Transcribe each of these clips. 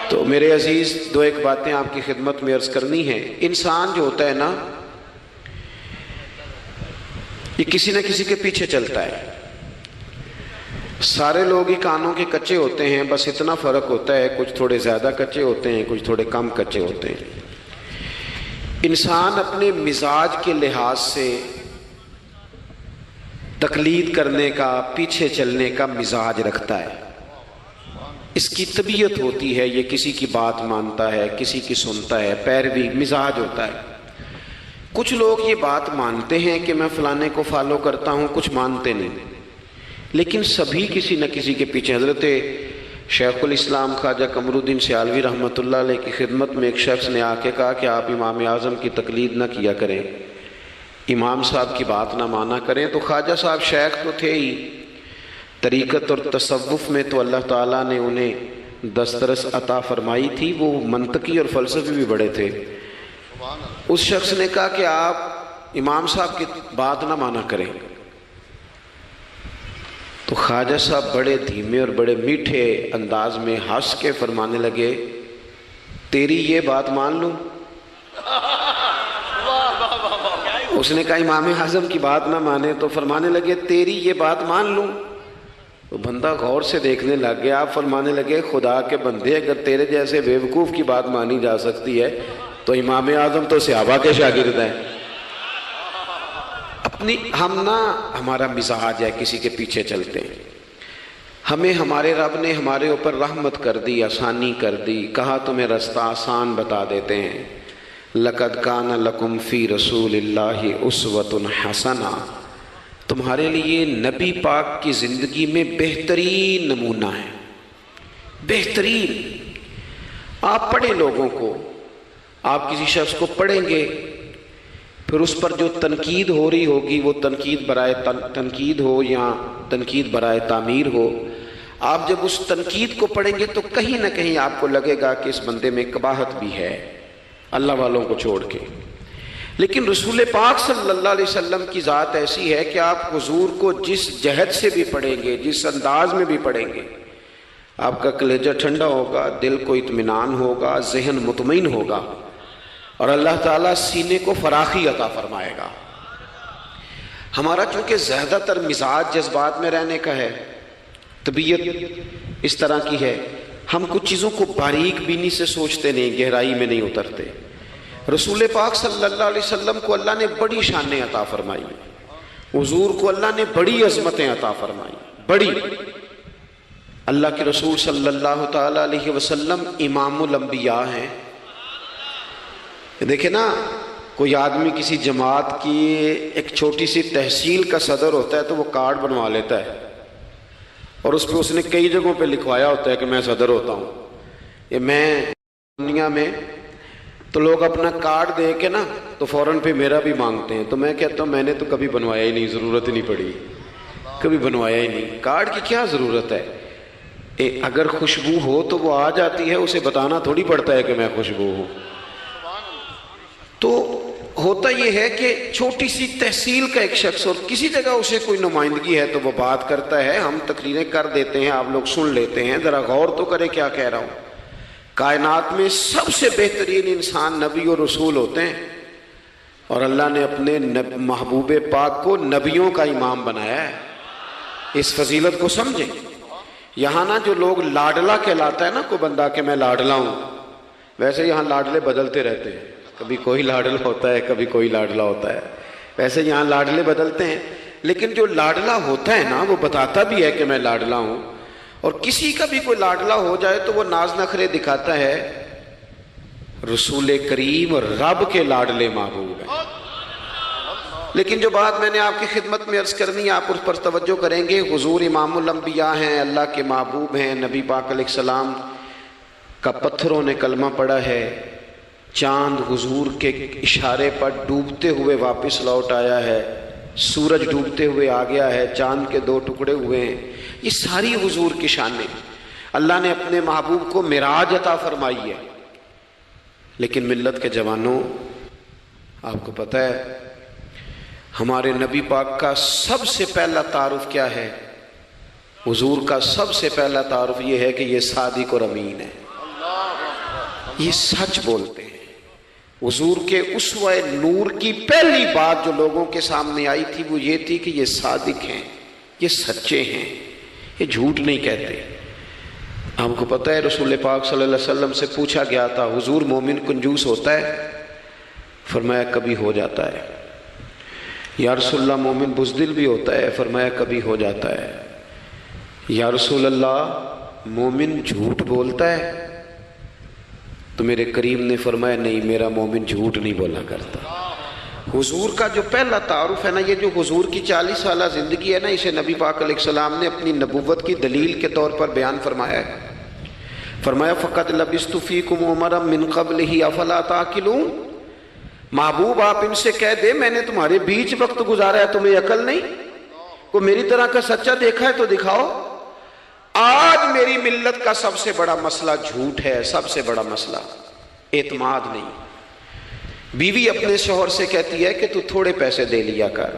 تو میرے عزیز دو ایک باتیں آپ کی خدمت میں عرض کرنی ہیں۔ انسان جو ہوتا ہے نا، یہ کسی نہ کسی کے پیچھے چلتا ہے۔ سارے لوگ ہی کانوں کے کچے ہوتے ہیں، بس اتنا فرق ہوتا ہے، کچھ تھوڑے زیادہ کچے ہوتے ہیں، کچھ تھوڑے کم کچے ہوتے ہیں۔ انسان اپنے مزاج کے لحاظ سے تقلید کرنے کا، پیچھے چلنے کا مزاج رکھتا ہے۔ اس کی طبیعت ہوتی ہے، یہ کسی کی بات مانتا ہے، کسی کی سنتا ہے، پیروی مزاج ہوتا ہے۔ کچھ لوگ یہ بات مانتے ہیں کہ میں فلانے کو فالو کرتا ہوں، کچھ مانتے نہیں، لیکن سبھی کسی نہ کسی کے پیچھے۔ حضرت شیخ الاسلام خواجہ قمر الدین سیالوی رحمۃ اللہ علیہ کی خدمت میں ایک شخص نے آ کے کہا کہ آپ امام اعظم کی تقلید نہ کیا کریں، امام صاحب کی بات نہ مانا کریں۔ تو خواجہ صاحب شیخ تو تھے ہی، طریقت اور تصوف میں تو اللہ تعالیٰ نے انہیں دسترس عطا فرمائی تھی، وہ منطقی اور فلسفی بھی بڑے تھے۔ اس شخص نے کہا کہ آپ امام صاحب کی بات نہ مانا کریں۔ تو خواجہ صاحب بڑے دھیمے اور بڑے میٹھے انداز میں ہنس کے فرمانے لگے، تیری یہ بات مان لوں؟ اس نے کہا امام اعظم کی بات نہ مانے، تو فرمانے لگے تیری یہ بات مان لوں؟ تو بندہ غور سے دیکھنے لگ گیا، آپ فرمانے لگے خدا کے بندے، اگر تیرے جیسے بیوقوف کی بات مانی جا سکتی ہے تو امام اعظم تو صحابہ کے شاگرد ہیں۔ ہمارا مزاج ہے، کسی کے پیچھے چلتے ہیں۔ ہمیں ہمارے رب نے ہمارے اوپر رحمت کر دی، آسانی کر دی، کہا تمہیں رستہ آسان بتا دیتے ہیں۔ لَقَدْ كَانَ لَكُمْ فِي رَسُولِ اللَّهِ أُسْوَةٌ حَسَنَةٌ، تمہارے لیے نبی پاک کی زندگی میں بہترین نمونہ ہے، بہترین۔ آپ پڑھیں لوگوں کو، آپ کسی شخص کو پڑھیں گے، پھر اس پر جو تنقید ہو رہی ہوگی وہ تنقید برائے تنقید ہو یا تنقید برائے تعمیر ہو، آپ جب اس تنقید کو پڑھیں گے تو کہیں نہ کہیں آپ کو لگے گا کہ اس بندے میں قباحت بھی ہے، اللہ والوں کو چھوڑ کے۔ لیکن رسول پاک صلی اللہ علیہ وسلم کی ذات ایسی ہے کہ آپ حضور کو جس جہت سے بھی پڑھیں گے، جس انداز میں بھی پڑھیں گے، آپ کا کلیجہ ٹھنڈا ہوگا، دل کو اطمینان ہوگا، ذہن مطمئن ہوگا، اور اللہ تعالیٰ سینے کو فراخی عطا فرمائے گا۔ ہمارا چونکہ زیادہ تر مزاج جذبات میں رہنے کا ہے، طبیعت اس طرح کی ہے، ہم کچھ چیزوں کو باریک بینی سے سوچتے نہیں، گہرائی میں نہیں اترتے۔ رسول پاک صلی اللہ علیہ وسلم کو اللہ نے بڑی شانیں عطا فرمائی، حضور کو اللہ نے بڑی عظمتیں عطا فرمائی، بڑی۔ اللہ کے رسول صلی اللہ تعالیٰ علیہ وسلم امام الانبیاء ہیں۔ دیکھیں نا، کوئی آدمی کسی جماعت کی ایک چھوٹی سی تحصیل کا صدر ہوتا ہے تو وہ کارڈ بنوا لیتا ہے، اور اس پہ اس نے کئی جگہوں پہ لکھوایا ہوتا ہے کہ میں صدر ہوتا ہوں، یہ میں دنیا میں، تو لوگ اپنا کارڈ دے کے نا تو فوراً پہ میرا بھی مانگتے ہیں۔ تو میں کہتا ہوں میں نے تو کبھی بنوایا ہی نہیں، ضرورت ہی نہیں پڑی، کبھی بنوایا ہی نہیں، کارڈ کی کیا ضرورت ہے؟ اگر خوشبو ہو تو وہ آ جاتی ہے، اسے بتانا تھوڑی پڑتا ہے کہ میں خوشبو ہوں۔ تو ہوتا یہ ہے کہ چھوٹی سی تحصیل کا ایک شخص اور کسی جگہ اسے کوئی نمائندگی ہے تو وہ بات کرتا ہے، ہم تقریریں کر دیتے ہیں، آپ لوگ سن لیتے ہیں، ذرا غور تو کریں کیا کہہ رہا ہوں۔ کائنات میں سب سے بہترین انسان نبی اور رسول ہوتے ہیں، اور اللہ نے اپنے محبوب پاک کو نبیوں کا امام بنایا ہے۔ اس فضیلت کو سمجھیں۔ یہاں نا جو لوگ لاڈلا کہلاتا ہے نا کوئی بندہ کہ میں لاڈلا ہوں، ویسے یہاں لاڈلے بدلتے رہتے ہیں، کبھی کوئی لاڈلا ہوتا ہے، کبھی کوئی لاڈلا ہوتا ہے، ویسے یہاں لاڈلے بدلتے ہیں، لیکن جو لاڈلا ہوتا ہے نا وہ بتاتا بھی ہے کہ میں لاڈلا ہوں۔ اور کسی کا بھی کوئی لاڈلا ہو جائے تو وہ ناز نخرے دکھاتا ہے، رسول کریم اور رب کے لاڈلے محبوب ہیں۔ لیکن جو بات میں نے آپ کی خدمت میں عرض کرنی ہے، آپ اس پر توجہ کریں گے۔ حضور امام الانبیاء ہیں، اللہ کے محبوب ہیں، نبی پاک علیہ السلام کا پتھروں نے کلمہ پڑھا ہے، چاند حضور کے اشارے پر ڈوبتے ہوئے واپس لوٹ آیا ہے، سورج ڈوبتے ہوئے آ گیا ہے، چاند کے 2 ٹکڑے ہوئے ہیں، یہ ساری حضور کی شانیں۔ اللہ نے اپنے محبوب کو معراج عطا فرمائی ہے۔ لیکن ملت کے جوانوں، آپ کو پتہ ہے ہمارے نبی پاک کا سب سے پہلا تعارف کیا ہے؟ حضور کا سب سے پہلا تعارف یہ ہے کہ یہ صادق اور امین ہے۔ یہ سچ بولتے ہیں۔ حضور کے اسوہ نور کی پہلی بات جو لوگوں کے سامنے آئی تھی وہ یہ تھی کہ یہ صادق ہیں، یہ سچے ہیں، یہ جھوٹ نہیں کہتے۔ ہم کو پتہ ہے رسول پاک صلی اللہ علیہ وسلم سے پوچھا گیا تھا حضور مومن کنجوس ہوتا ہے؟ فرمایا کبھی ہو جاتا ہے۔ یا رسول اللہ مومن بزدل بھی ہوتا ہے؟ فرمایا کبھی ہو جاتا ہے۔ یا رسول اللہ مومن جھوٹ بولتا ہے؟ تو میرے کریم نے فرمایا نہیں، میرا مومن جھوٹ نہیں بولا کرتا۔ حضور کا جو پہلا تعارف ہے نا، یہ جو حضور کی 40 سالہ زندگی ہے نا، اسے نبی پاک علیہ السلام نے اپنی نبوت کی دلیل کے طور پر بیان فرمایا ہے۔ فرمایا فَقَدْ لَبِثْتُ فِيكُمْ عُمَرًا مِّن قَبْلِهِ أَفَلَا تَعْقِلُونَ۔ محبوب آپ ان سے کہہ دے میں نے تمہارے بیچ وقت گزارا ہے، تمہیں عقل نہیں؟ کوئی میری طرح کا سچا دیکھا ہے تو دکھاؤ۔ آج میری ملت کا سب سے بڑا مسئلہ جھوٹ ہے، سب سے بڑا مسئلہ اعتماد نہیں۔ بیوی اپنے شوہر سے کہتی ہے کہ تو تھوڑے پیسے دے لیا کر،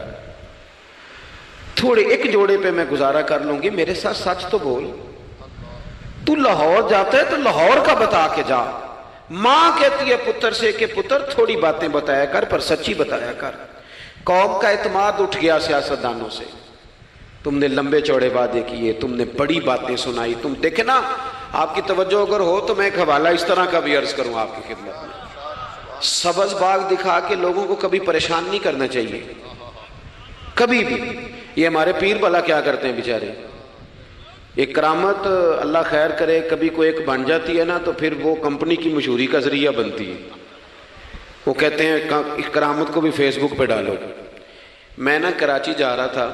تھوڑے ایک جوڑے پہ میں گزارا کر لوں گی، میرے ساتھ سچ تو بول۔ تو لاہور جاتا ہے تو لاہور کا بتا کے جا۔ ماں کہتی ہے پتر سے کہ پتر تھوڑی باتیں بتایا کر پر سچی بتایا کر۔ قوم کا اعتماد اٹھ گیا سیاستدانوں سے، تم نے لمبے چوڑے وعدے کیے، تم نے بڑی باتیں سنائی۔ تم دیکھیں نا، آپ کی توجہ اگر ہو تو میں ایک حوالہ اس طرح کا بھی عرض کروں آپ کی خدمت میں۔ سبز باغ دکھا کے لوگوں کو کبھی پریشان نہیں کرنا چاہیے، کبھی بھی۔ یہ ہمارے پیر بھلا کیا کرتے ہیں بیچارے، ایک کرامت اللہ خیر کرے کبھی کوئی ایک بن جاتی ہے نا تو پھر وہ کمپنی کی مشہوری کا ذریعہ بنتی ہے۔ وہ کہتے ہیں اس کرامت کو بھی فیس بک پہ ڈالو۔ میں نا کراچی جا رہا تھا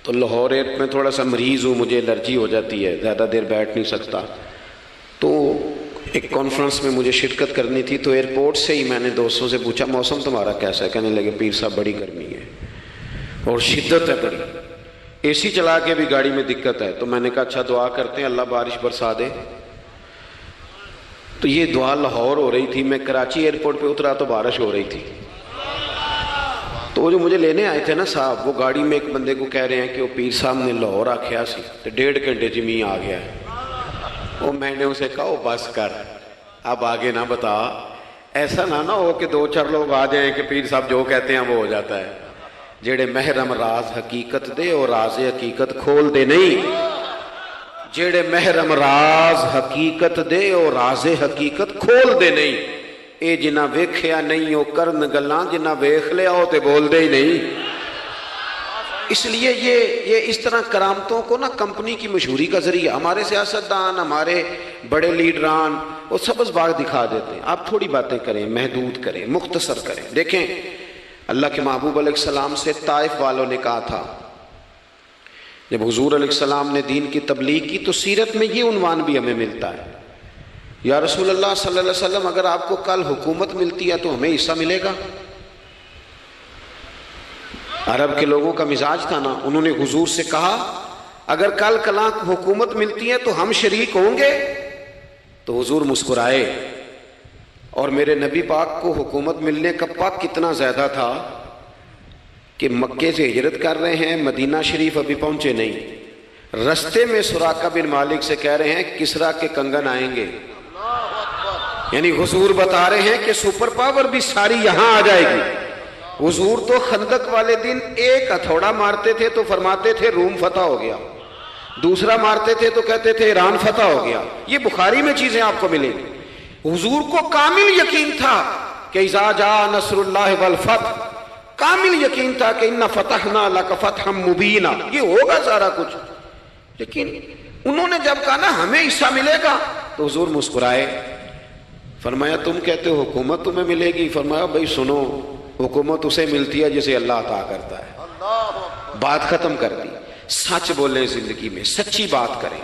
تو لاہور میں تھوڑا سا مریض ہوں، مجھے الرجی ہو جاتی ہے، زیادہ دیر بیٹھ نہیں سکتا، تو ایک کانفرنس میں مجھے شرکت کرنی تھی۔ تو ایئرپورٹ سے ہی میں نے دوستوں سے پوچھا موسم تمہارا کیسا ہے؟ کہنے لگے پیر صاحب بڑی گرمی ہے اور شدت ہے بڑی، اے سی چلا کے بھی گاڑی میں دقت ہے۔ تو میں نے کہا اچھا دعا کرتے ہیں اللہ بارش برسا دے۔ تو یہ دعا لاہور ہو رہی تھی، میں کراچی ایئرپورٹ پہ اترا تو بارش ہو رہی تھی۔ تو وہ جو مجھے لینے آئے تھے نا صاحب، وہ گاڑی میں ایک بندے کو کہہ رہے ہیں کہ وہ پیر صاحب نے لاہور آکھیا سی تو 1.5 گھنٹے جمی آ گیا ہے۔ وہ میں نے اسے کہا بس کر، اب آگے نہ بتا، ایسا نہ ہو کہ 2-4 لوگ آ جائیں کہ پیر صاحب جو کہتے ہیں وہ ہو جاتا ہے۔ جیڑے محرم راز حقیقت دے اور راز حقیقت کھول دے نہیں، جیڑے محرم راز حقیقت دے اور راز حقیقت کھول دے نہیں، اے جنہ ویکھیا نہیں او کرن گلاں، جنہ ویکھ لیا ہو تے بول دے ہی نہیں۔ اس لیے یہ اس طرح کرامتوں کو نا کمپنی کی مشہوری کا ذریعہ، ہمارے سیاستدان، ہمارے بڑے لیڈران وہ سبز باغ دکھا دیتے ہیں۔ آپ تھوڑی باتیں کریں، محدود کریں، مختصر کریں۔ دیکھیں اللہ کے محبوب علیہ السلام سے طائف والوں نے کہا تھا، جب حضور علیہ السلام نے دین کی تبلیغ کی تو سیرت میں یہ عنوان بھی ہمیں ملتا ہے، یا رسول اللہ صلی اللہ علیہ وسلم اگر آپ کو کل حکومت ملتی ہے تو ہمیں حصہ ملے گا؟ عرب کے لوگوں کا مزاج تھا نا، انہوں نے حضور سے کہا اگر کل کلاں حکومت ملتی ہے تو ہم شریک ہوں گے؟ تو حضور مسکرائے، اور میرے نبی پاک کو حکومت ملنے کا پاک کتنا زیادہ تھا کہ مکے سے ہجرت کر رہے ہیں، مدینہ شریف ابھی پہنچے نہیں، رستے میں سراقہ بن مالک سے کہہ رہے ہیں کسرا کے کنگن آئیں گے، یعنی حضور بتا رہے ہیں کہ سپر پاور بھی ساری یہاں آ جائے گی۔ حضور تو خندق والے دن ایک ہتھوڑا مارتے تھے تو فرماتے تھے روم فتح ہو گیا، دوسرا مارتے تھے تو کہتے تھے ایران فتح ہو گیا۔ یہ بخاری میں چیزیں آپ کو ملیں گی۔ حضور کو کامل یقین تھا کہ اذا جاء نصر اللہ والفتح، کامل یقین تھا کہ ان فتحنا لک فتحا مبینا، یہ ہوگا سارا کچھ۔ لیکن انہوں نے جب کہا نا ہمیں حصہ ملے گا تو حضور مسکرائے، فرمایا تم کہتے ہو حکومت تمہیں ملے گی؟ فرمایا بھائی سنو، حکومت اسے ملتی ہے جسے اللہ عطا کرتا ہے۔ بات ختم کر دی۔ سچ بولیں زندگی میں، سچی بات کریں۔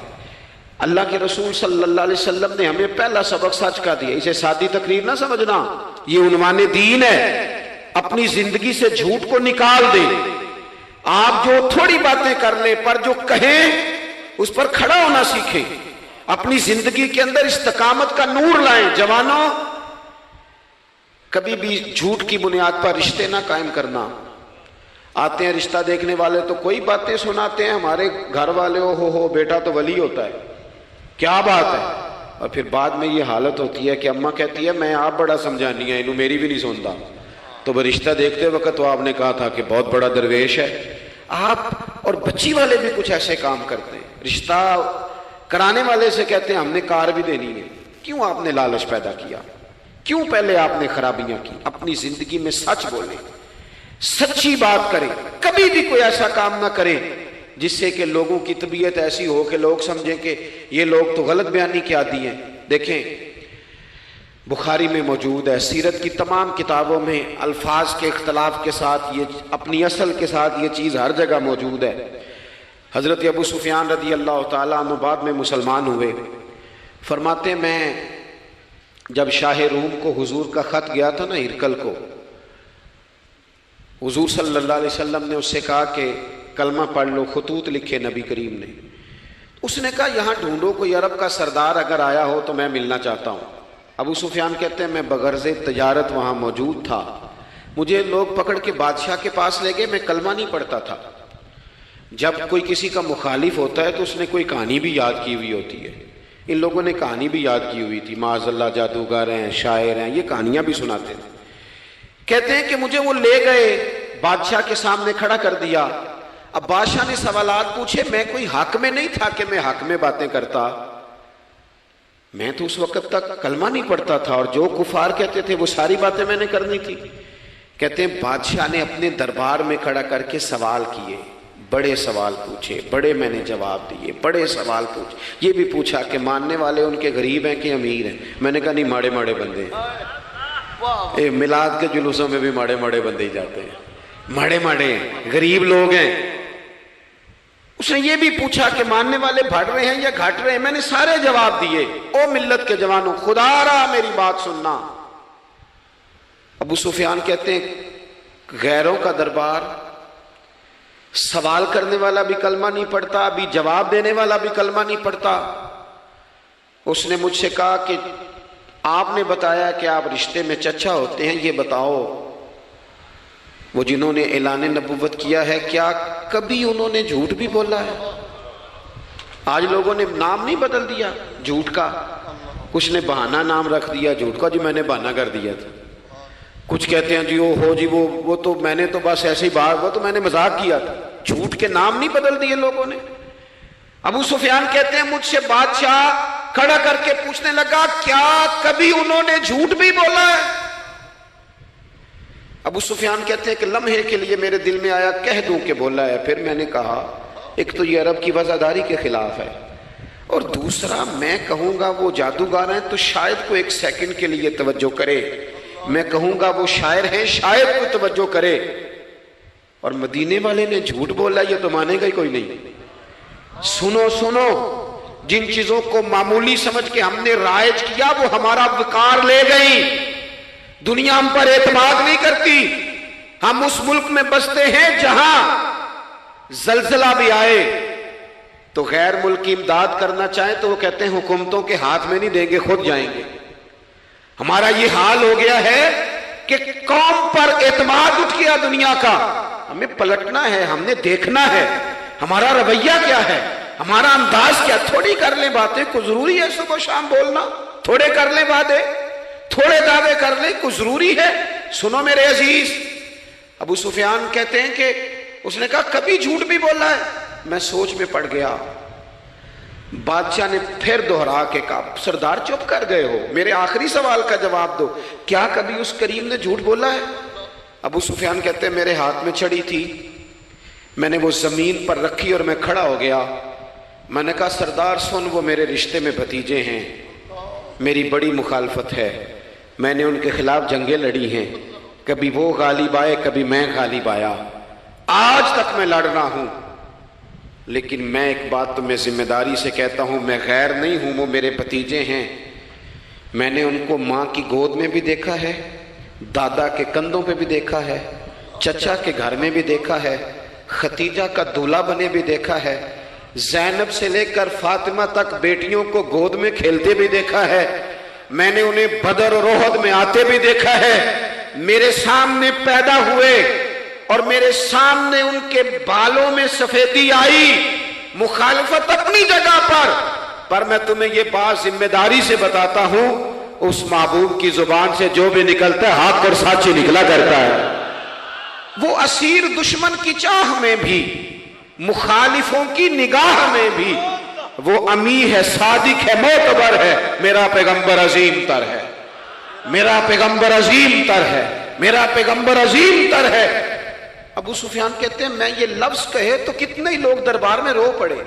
اللہ کے رسول صلی اللہ علیہ وسلم نے ہمیں پہلا سبق سچ کا دیا، اسے سادی تقریر نہ سمجھنا، یہ عنوان دین ہے۔ اپنی زندگی سے جھوٹ کو نکال دیں۔ آپ جو تھوڑی باتیں کر لیں پر جو کہیں اس پر کھڑا ہونا سیکھیں، اپنی زندگی کے اندر استقامت کا نور لائیں۔ جوانوں، کبھی بھی جھوٹ کی بنیاد پر رشتے نہ قائم کرنا۔ آتے ہیں رشتہ دیکھنے والے تو کوئی باتیں سناتے ہیں، ہمارے گھر والے ہو بیٹا تو ولی ہوتا ہے، کیا بات ہے، اور پھر بعد میں یہ حالت ہوتی ہے کہ اماں کہتی ہے میں آپ بڑا سمجھانی ہے انہوں میری بھی نہیں سنتا، تو وہ رشتہ دیکھتے وقت تو آپ نے کہا تھا کہ بہت بڑا درویش ہے آپ۔ اور بچی والے بھی کچھ ایسے کام کرتے ہیں، رشتہ کرانے والے سے کہتے ہیں ہم نے کار بھی دینی ہے۔ کیوں آپ نے لالچ پیدا کیا؟ کیوں پہلے آپ نے خرابیاں کی؟ اپنی زندگی میں سچ بولیں، سچی بات کریں، کبھی بھی کوئی ایسا کام نہ کریں جس سے کہ لوگوں کی طبیعت ایسی ہو کہ لوگ سمجھیں کہ یہ لوگ تو غلط بیانی کے عادی ہیں۔ دیکھیں بخاری میں موجود ہے، سیرت کی تمام کتابوں میں الفاظ کے اختلاف کے ساتھ یہ اپنی اصل کے ساتھ یہ چیز ہر جگہ موجود ہے۔ حضرت ابو سفیان رضی اللہ تعالیٰ عنہ بعد میں مسلمان ہوئے، فرماتے ہیں میں جب شاہ روم کو حضور کا خط گیا تھا نا ہرقل کو، حضور صلی اللہ علیہ وسلم نے اس سے کہا کہ کلمہ پڑھ لو، خطوط لکھے نبی کریم نے۔ اس نے کہا یہاں ڈھونڈو کوئی عرب کا سردار اگر آیا ہو تو میں ملنا چاہتا ہوں۔ ابو سفیان کہتے ہیں میں بغرض تجارت وہاں موجود تھا، مجھے لوگ پکڑ کے بادشاہ کے پاس لے گئے، میں کلمہ نہیں پڑھتا تھا۔ جب کوئی کسی کا مخالف ہوتا ہے تو اس نے کوئی کہانی بھی یاد کی ہوئی ہوتی ہے، ان لوگوں نے کہانی بھی یاد کی ہوئی تھی، معاذ اللہ جادوگر ہیں، شاعر ہیں، یہ کہانیاں بھی سناتے تھے۔ کہتے ہیں کہ مجھے وہ لے گئے، بادشاہ کے سامنے کھڑا کر دیا۔ اب بادشاہ نے سوالات پوچھے، میں کوئی حق میں نہیں تھا کہ میں حق میں باتیں کرتا، میں تو اس وقت تک کلمہ نہیں پڑھتا تھا اور جو کفار کہتے تھے وہ ساری باتیں میں نے کرنی تھی۔ کہتے ہیں بادشاہ نے اپنے دربار میں کھڑا کر کے سوال کیے، بڑے سوال پوچھے، بڑے میں نے جواب دیے، بڑے سوال پوچھے۔ یہ بھی پوچھا کہ ماننے والے ان کے غریب ہیں کہ امیر ہیں؟ میں نے کہا نہیں، ماڑے ماڑے بندے ہیں۔ میلاد کے جلوسوں میں بھی ماڑے ماڑے بندے ہی جاتے ہیں، ماڑے ماڑے ہیں، غریب لوگ ہیں۔ اس نے یہ بھی پوچھا کہ ماننے والے بڑھ رہے ہیں یا گھٹ رہے ہیں؟ میں نے سارے جواب دیے۔ او ملت کے جوانوں، خدا را میری بات سننا۔ ابو سفیان کہتے ہیں غیروں کا دربار، سوال کرنے والا بھی کلمہ نہیں پڑھتا، ابھی جواب دینے والا بھی کلمہ نہیں پڑھتا۔ اس نے مجھ سے کہا کہ آپ نے بتایا کہ آپ رشتے میں چچا ہوتے ہیں، یہ بتاؤ وہ جنہوں نے اعلان نبوت کیا ہے کیا کبھی انہوں نے جھوٹ بھی بولا ہے؟ آج لوگوں نے نام نہیں بدل دیا جھوٹ کا، کچھ نے بہانہ نام رکھ دیا جھوٹ کا، جی میں نے بہانہ کر دیا تھا۔ کچھ کہتے ہیں جی وہ تو میں نے تو بس ایسے ہی بات، وہ تو میں نے مذاق کیا تھا۔ جھوٹ کے نام نہیں بدل دیے لوگوں نے۔ ابو سفیان کہتے ہیں مجھ سے بادشاہ کھڑا کر کے پوچھنے لگا کیا کبھی انہوں نے جھوٹ بھی بولا ہے؟ ابو سفیان کہتے ہیں کہ لمحے کے لیے میرے دل میں آیا کہہ دوں کہ بولا ہے۔ پھر میں نے کہا ایک تو یہ عرب کی وفاداری کے خلاف ہے، اور دوسرا میں کہوں گا وہ جادوگر ہیں تو شاید کو ایک سیکنڈ کے لیے توجہ کرے، میں کہوں گا وہ شاعر ہیں شاید کو توجہ کرے، اور مدینے والے نے جھوٹ بولا یہ تو مانے گا ہی کوئی نہیں۔ سنو سنو، جن چیزوں کو معمولی سمجھ کے ہم نے رائج کیا وہ ہمارا وقار لے گئی، دنیا ہم پر اعتماد نہیں کرتی۔ ہم اس ملک میں بستے ہیں جہاں زلزلہ بھی آئے تو غیر ملکی امداد کرنا چاہیں تو وہ کہتے ہیں حکومتوں کے ہاتھ میں نہیں دیں گے، خود جائیں گے۔ ہمارا یہ حال ہو گیا ہے کہ قوم پر اعتماد اٹھ گیا دنیا کا۔ ہمیں پلٹنا ہے، ہم نے دیکھنا ہے ہمارا رویہ کیا ہے، ہمارا انداز کیا۔ تھوڑی کر لیں باتیں، کوئی ضروری ہے صبح شام بولنا؟ تھوڑے کر لیں باتیں، تھوڑے دعوے کر لیں، کوئی ضروری ہے؟ سنو میرے عزیز، ابو سفیان کہتے ہیں کہ اس نے کہا کبھی جھوٹ بھی بولا ہے؟ میں سوچ میں پڑ گیا۔ بادشاہ نے پھر دوہرا کے کہا سردار چپ کر گئے ہو، میرے آخری سوال کا جواب دو، کیا کبھی اس کریم نے جھوٹ بولا ہے؟ ابو سفیان کہتے ہیں میرے ہاتھ میں چھڑی تھی، میں نے وہ زمین پر رکھی اور میں کھڑا ہو گیا۔ میں نے کہا سردار سن، وہ میرے رشتے میں بھتیجے ہیں، میری بڑی مخالفت ہے، میں نے ان کے خلاف جنگیں لڑی ہیں، کبھی وہ غالب آئے کبھی میں غالب آیا، آج تک میں لڑ رہا ہوں، لیکن میں ایک بات تمہیں ذمہ داری سے کہتا ہوں، میں غیر نہیں ہوں، وہ میرے بھتیجے ہیں۔ میں نے ان کو ماں کی گود میں بھی دیکھا ہے، دادا کے کندھوں پہ بھی دیکھا ہے، چچا کے گھر میں بھی دیکھا ہے، ختیجہ کا دولہا بنے بھی دیکھا ہے، زینب سے لے کر فاطمہ تک بیٹیوں کو گود میں کھیلتے بھی دیکھا ہے، میں نے انہیں بدر اور احد میں آتے بھی دیکھا ہے، میرے سامنے پیدا ہوئے اور میرے سامنے ان کے بالوں میں سفیدی آئی۔ مخالفت اپنی جگہ پر، پر میں تمہیں یہ بات ذمہ داری سے بتاتا ہوں، اس محبوب کی زبان سے جو بھی نکلتا ہے حق اور سچ ہی نکلا کرتا ہے۔ وہ اسیر دشمن کی چاہ میں بھی، مخالفوں کی نگاہ میں بھی وہ امی ہے، صادق ہے، معتبر ہے، میرا پیغمبر عظیم تر ہے، میرا پیغمبر عظیم تر ہے، میرا پیغمبر عظیم تر ہے۔ ابو سفیان کہتے ہیں میں یہ لفظ کہے تو کتنے ہی لوگ دربار میں رو پڑے،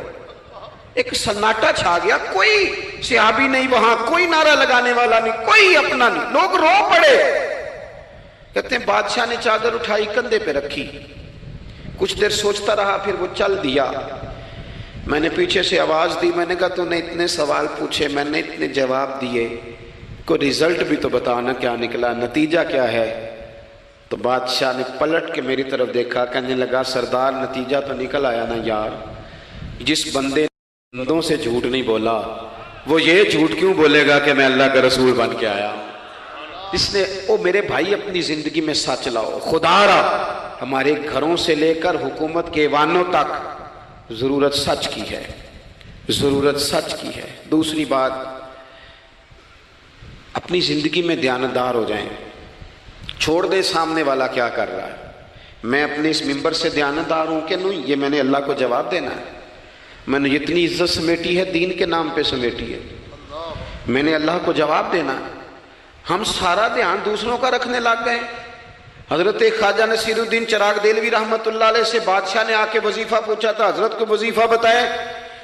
ایک سناٹا چھا گیا، کوئی صحابی نہیں وہاں، کوئی نعرہ لگانے والا نہیں، کوئی اپنا نہیں، لوگ رو پڑے۔ کہتے ہیں بادشاہ نے چادر اٹھائی کندھے پہ رکھی، کچھ دیر سوچتا رہا، پھر وہ چل دیا۔ میں نے پیچھے سے آواز دی، میں نے کہا تو نے اتنے سوال پوچھے، میں نے اتنے جواب دیے، کوئی رزلٹ بھی تو بتانا کیا نکلا، نتیجہ کیا ہے؟ تو بادشاہ نے پلٹ کے میری طرف دیکھا، کہنے لگا سردار نتیجہ تو نکل آیا نا یار، جس بندے نے بندوں سے جھوٹ نہیں بولا وہ یہ جھوٹ کیوں بولے گا کہ میں اللہ کا رسول بن کے آیا؟ اس نے او میرے بھائی اپنی زندگی میں سچ لاؤ، خدا را ہمارے گھروں سے لے کر حکومت کے ایوانوں تک ضرورت سچ کی ہے، ضرورت سچ کی ہے۔ دوسری بات، اپنی زندگی میں دیانتدار ہو جائیں، چھوڑ دے سامنے والا کیا کر رہا ہے، میں اپنے اس ممبر سے دیانتدار ہوں کہ نہیں، یہ میں نے اللہ کو جواب دینا ہے۔ میں نے اتنی عزت سمیٹی ہے، دین کے نام پہ سمیٹی ہے، میں نے اللہ کو جواب دینا ہے۔ ہم سارا دھیان دوسروں کا رکھنے لگ گئے۔ حضرت خواجہ نصیر الدین چراغ دہلوی رحمۃ اللہ علیہ سے بادشاہ نے آ کے وظیفہ پوچھا تھا، حضرت کو وظیفہ بتائے،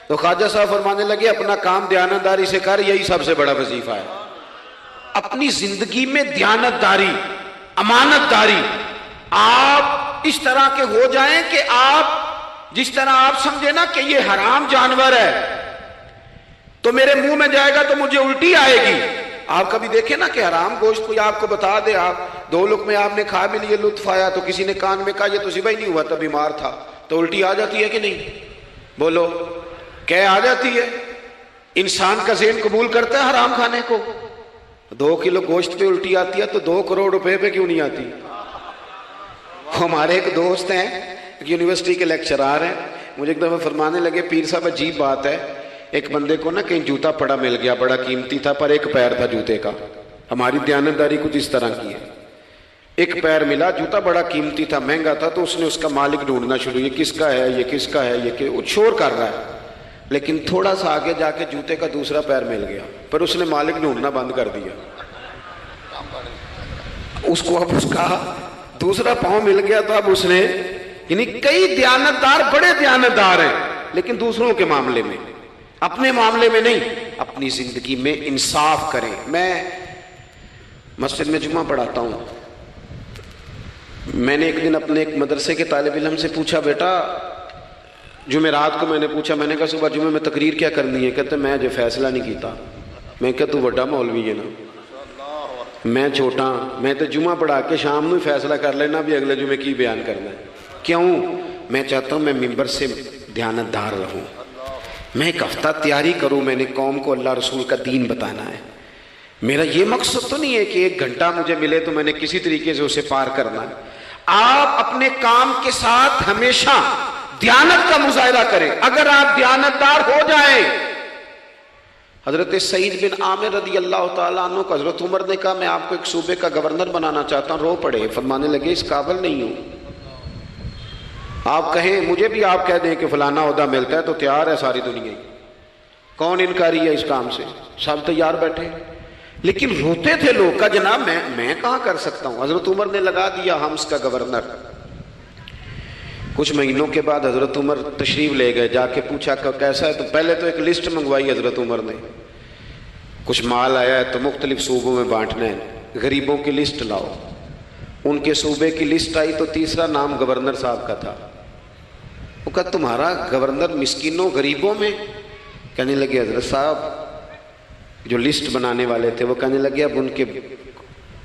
تو خواجہ صاحب فرمانے لگے اپنا کام دیانتداری سے کر، یہی سب سے بڑا وظیفہ ہے۔ اپنی زندگی میں دیانتداری، امانت داری، آپ اس طرح کے ہو جائیں کہ آپ جس طرح آپ سمجھے نا کہ یہ حرام جانور ہے تو میرے منہ میں جائے گا تو مجھے الٹی آئے گی۔ آپ کبھی دیکھیں نا کہ حرام گوشت کوئی آپ کو بتا دے، آپ دو لقمے آپ نے کھا بھی لیے، لطف آیا، تو کسی نے کان میں کہا یہ تو ذبح ہی نہیں ہوا تھا، بیمار تھا، تو الٹی آ جاتی ہے کہ نہیں؟ بولو کہ آ جاتی ہے؟ انسان کا ذہن قبول کرتا ہے حرام کھانے کو؟ 2 کلو گوشت پہ الٹی آتی ہے تو 2 کروڑ روپے پہ کیوں نہیں آتی؟ ہمارے ایک دوست ہیں، ایک یونیورسٹی کے لیکچرار ہیں، مجھے ایک دفعہ فرمانے لگے پیر صاحب عجیب بات ہے، ایک بندے کو نا کہیں جوتا پڑا مل گیا، بڑا قیمتی تھا پر ایک پیر تھا جوتے کا۔ ہماری دیانتداری کچھ اس طرح کی ہے، ایک پیر ملا، جوتا بڑا قیمتی تھا، مہنگا تھا، تو اس نے اس کا مالک ڈھونڈنا شروع، یہ کس کا ہے، یہ کس کا ہے، یہ وہ شور کر رہا ہے، لیکن تھوڑا سا آگے جا کے جوتے کا دوسرا پیر مل گیا، پر اس نے مالک ڈھونڈنا بند کر دیا۔ اس کو اب اس کا دوسرا پاؤں مل گیا تو اب اس نے، یعنی کئی دیانتدار بڑے دیانتدار ہیں لیکن دوسروں کے معاملے میں، اپنے معاملے میں نہیں۔ اپنی زندگی میں انصاف کریں۔ میں مسجد میں جمعہ پڑھاتا ہوں، میں نے ایک دن اپنے ایک مدرسے کے طالب علم سے پوچھا، بیٹا جمعرات کو میں نے پوچھا، میں نے کہا صبح جمعہ میں تقریر کیا کرنی ہے؟ کہتے میں جو فیصلہ نہیں کیتا۔ میں کہا تو بڑا مولوی ہے نا، میں چھوٹا، میں تو جمعہ پڑھا کے شام میں فیصلہ کر لینا بھی اگلے جمعے کی بیان کرنا ہے۔ کیوں؟ میں چاہتا ہوں میں ممبر سے دیانتدار رہوں، میں ایک ہفتہ تیاری کروں، میں نے قوم کو اللہ رسول کا دین بتانا ہے۔ میرا یہ مقصد تو نہیں ہے کہ 1 گھنٹہ مجھے ملے تو میں نے کسی طریقے سے اسے پار کرنا ہے۔ آپ اپنے کام کے ساتھ ہمیشہ دیانت کا مظاہرہ کریں۔ اگر آپ دیانتدار ہو جائیں، حضرت سعید بن عامر رضی اللہ تعالیٰ عنہ کو حضرت عمر نے کہا میں آپ کو ایک صوبے کا گورنر بنانا چاہتا ہوں، رو پڑے، فرمانے لگے اس قابل نہیں ہوں۔ آپ کہیں مجھے بھی آپ کہہ دیں کہ فلانا عہدہ ملتا ہے تو تیار ہے ساری دنیا ہی، کون انکاری ہے اس کام سے، سب تیار بیٹھے، لیکن روتے تھے لوگ کا جناب میں کہاں کر سکتا ہوں۔ حضرت عمر نے لگا دیا ہمس کا گورنر۔ کچھ مہینوں کے بعد حضرت عمر تشریف لے گئے، جا کے پوچھا کہ کیسا ہے، تو پہلے تو ایک لسٹ منگوائی حضرت عمر نے، کچھ مال آیا ہے تو مختلف صوبوں میں بانٹنا ہے، غریبوں کی لسٹ لاؤ۔ ان کے صوبے کی لسٹ آئی تو تیسرا نام گورنر صاحب کا تھا۔ وہ کہا تمہارا گورنر مسکینوں غریبوں میں؟ کہنے لگے حضرت صاحب جو لسٹ بنانے والے تھے وہ کہنے لگے اب ان کے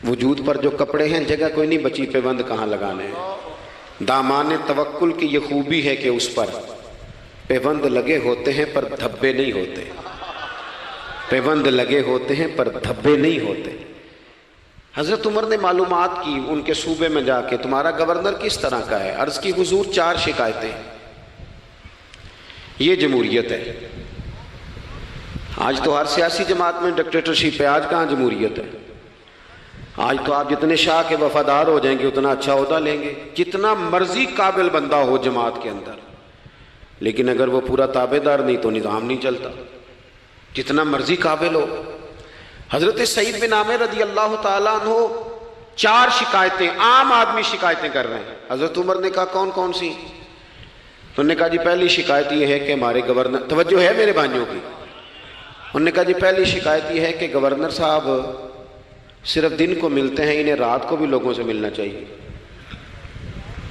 وجود پر جو کپڑے ہیں جگہ کوئی نہیں بچی، پیوند کہاں لگانے ہیں۔ دامان توکل کی یہ خوبی ہے کہ اس پر پیوند لگے ہوتے ہیں پر دھبے نہیں ہوتے، پیوند لگے ہوتے ہیں پر دھبے نہیں ہوتے۔ حضرت عمر نے معلومات کی ان کے صوبے میں جا کے، تمہارا گورنر کس طرح کا ہے؟ عرض کی حضور 4 شکایتیں، یہ جمہوریت ہے۔ آج تو ہر سیاسی جماعت میں ڈکٹیٹرشپ ہے، آج کہاں جمہوریت ہے؟ آج تو آپ جتنے شاہ کے وفادار ہو جائیں گے اتنا اچھا عہدہ لیں گے، جتنا مرضی قابل بندہ ہو جماعت کے اندر، لیکن اگر وہ پورا تابع دار نہیں تو نظام نہیں چلتا، جتنا مرضی قابل ہو۔ حضرت سعید بن عامر رضی اللہ تعالیٰ عنہ 4 شکایتیں، عام آدمی شکایتیں کر رہے ہیں۔ حضرت عمر نے کہا کون کون سی؟ انہوں نے کہا جی پہلی شکایت یہ ہے کہ ہمارے گورنر، توجہ ہے میرے بھائیوں کی، انہوں نے کہا جی پہلی شکایت یہ ہے کہ گورنر صاحب صرف دن کو ملتے ہیں، انہیں رات کو بھی لوگوں سے ملنا چاہیے۔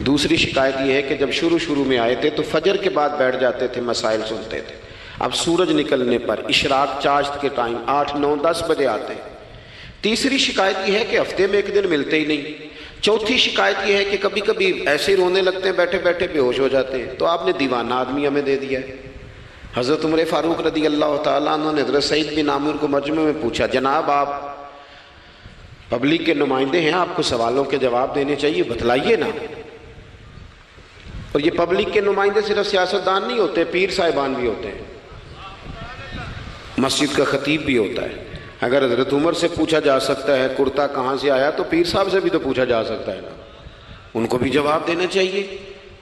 دوسری شکایت یہ ہے کہ جب شروع میں آئے تھے تو فجر کے بعد بیٹھ جاتے تھے، مسائل سنتے تھے، اب سورج نکلنے پر اشراق چاشت کے ٹائم 8، 9، 10 بجے آتے ہیں۔ تیسری شکایت یہ ہے کہ ہفتے میں 1 دن ملتے ہی نہیں۔ چوتھی شکایت یہ ہے کہ کبھی کبھی ایسے ہی رونے لگتے ہیں، بیٹھے بیٹھے بے ہوش ہو جاتے ہیں۔ تو آپ نے دیوانہ آدمی ہمیں دے دیا ہے۔ حضرت عمر فاروق رضی اللہ تعالیٰ عنہ نے حضرت سعید بن عامر کو مجمع میں پوچھا، جناب آپ پبلک کے نمائندے ہیں، آپ کو سوالوں کے جواب دینے چاہیے، بتلائیے نا۔ اور یہ پبلک کے نمائندے صرف سیاستدان نہیں ہوتے، پیر صاحبان بھی ہوتے ہیں، مسجد کا خطیب بھی ہوتا ہے۔ اگر حضرت عمر سے پوچھا جا سکتا ہے کرتا کہاں سے آیا تو پیر صاحب سے بھی تو پوچھا جا سکتا ہے نا، ان کو بھی جواب دینا چاہیے،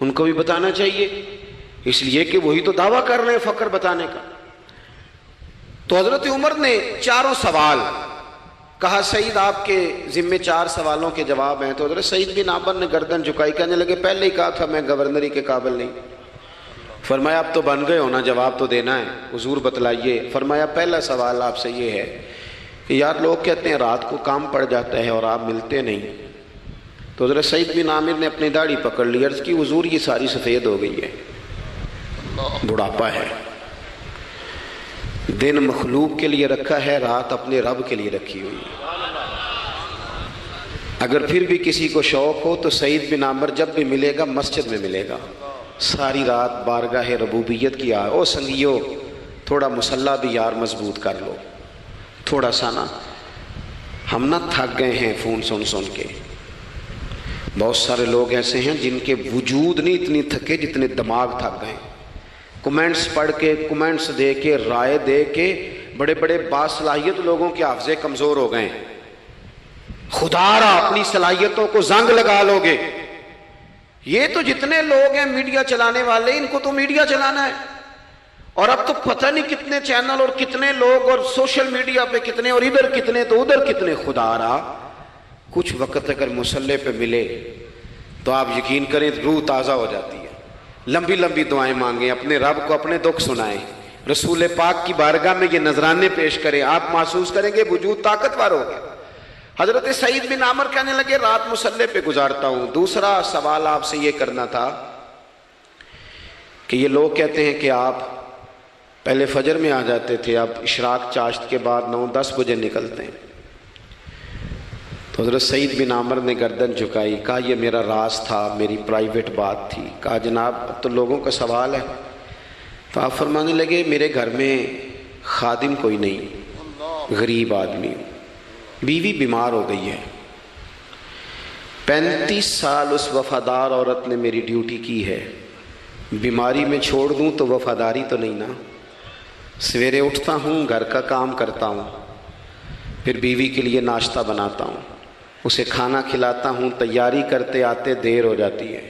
ان کو بھی بتانا چاہیے، اس لیے کہ وہی تو دعویٰ کر رہے ہیں فقر بتانے کا۔ تو حضرت عمر نے 4 سوال کہا، سعید آپ کے ذمے 4 سوالوں کے جواب ہیں۔ تو حضرت سعید بن عامر نے گردن جھکائی، کہنے لگے پہلے ہی کہا تھا میں گورنری کے قابل نہیں۔ فرمایا اب تو بن گئے ہونا، جواب تو دینا ہے، حضور بتلائیے۔ فرمایا پہلا سوال آپ سے یہ ہے کہ یار لوگ کہتے ہیں رات کو کام پڑ جاتا ہے اور آپ ملتے نہیں۔ تو حضرت سعید بن عامر نے اپنی داڑھی پکڑ لی، عرض کی حضور یہ ساری سفید ہو گئی ہے، بڑھاپا ہے، دن مخلوق کے لیے رکھا ہے، رات اپنے رب کے لیے رکھی ہوئی ہے۔ اگر پھر بھی کسی کو شوق ہو تو سعید بن عامر جب بھی ملے گا مسجد میں ملے گا، ساری رات بارگاہ ربوبیت کی او سنگیو تھوڑا مسلح بھی یار مضبوط کر لو، تھوڑا سا نا، ہم نہ تھک گئے ہیں فون سن کے۔ بہت سارے لوگ ایسے ہیں جن کے وجود نہیں اتنی تھکے جتنے دماغ تھک گئے، کمنٹس پڑھ کے، کمنٹس دے کے، رائے دے کے، بڑے بڑے باصلاحیت لوگوں کے حافظے کمزور ہو گئے۔ خدا را اپنی صلاحیتوں کو زنگ لگا لو گے۔ یہ تو جتنے لوگ ہیں میڈیا چلانے والے، ان کو تو میڈیا چلانا ہے، اور اب تو پتہ نہیں کتنے چینل اور کتنے لوگ اور سوشل میڈیا پہ کتنے، اور ادھر کتنے تو ادھر کتنے۔ خدا را کچھ وقت اگر مسلح پہ ملے تو آپ یقین کریں روح تازہ ہو جاتی ہے۔ لمبی لمبی دعائیں مانگیں، اپنے رب کو اپنے دکھ سنائیں، رسول پاک کی بارگاہ میں یہ نذرانے پیش کریں، آپ محسوس کریں گے وجود طاقتور ہو گیا۔ حضرت سعید بن عامر کہنے لگے رات مسلح پہ گزارتا ہوں۔ دوسرا سوال آپ سے یہ کرنا تھا کہ یہ لوگ کہتے ہیں کہ آپ پہلے فجر میں آ جاتے تھے، اب اشراق چاشت کے بعد 9، 10 بجے نکلتے ہیں۔ تو حضرت سعید بن عامر نے گردن جھکائی، کہا یہ میرا راز تھا، میری پرائیویٹ بات تھی۔ کہا جناب اب تو لوگوں کا سوال ہے۔ تو آپ فرمانے لگے میرے گھر میں خادم کوئی نہیں، غریب آدمی، بیوی بیمار ہو گئی ہے، 35 سال اس وفادار عورت نے میری ڈیوٹی کی ہے، بیماری میں چھوڑ دوں تو وفاداری تو نہیں نا۔ سویرے اٹھتا ہوں، گھر کا کام کرتا ہوں، پھر بیوی کے لیے ناشتہ بناتا ہوں، اسے کھانا کھلاتا ہوں، تیاری کرتے آتے دیر ہو جاتی ہے۔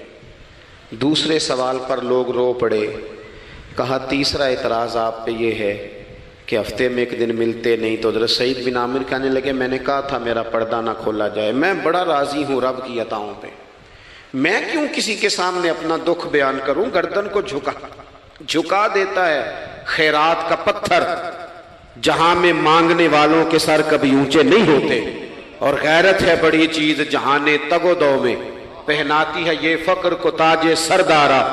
دوسرے سوال پر لوگ رو پڑے۔ کہا تیسرا اعتراض آپ پہ یہ ہے کہ ہفتے میں 1 دن ملتے نہیں۔ تو حضرت سعید بن عامر کہنے لگے میں نے کہا تھا میرا پردہ نہ کھولا جائے، میں بڑا راضی ہوں رب کی عطاؤں پہ، میں کیوں کسی کے سامنے اپنا دکھ بیان کروں۔ گردن کو جھکا دیتا ہے خیرات کا پتھر، جہاں میں مانگنے والوں کے سر کبھی اونچے نہیں ہوتے، اور غیرت ہے بڑی چیز جہانے تگ و دو میں، پہناتی ہے یہ فقر کو تاج سردارا۔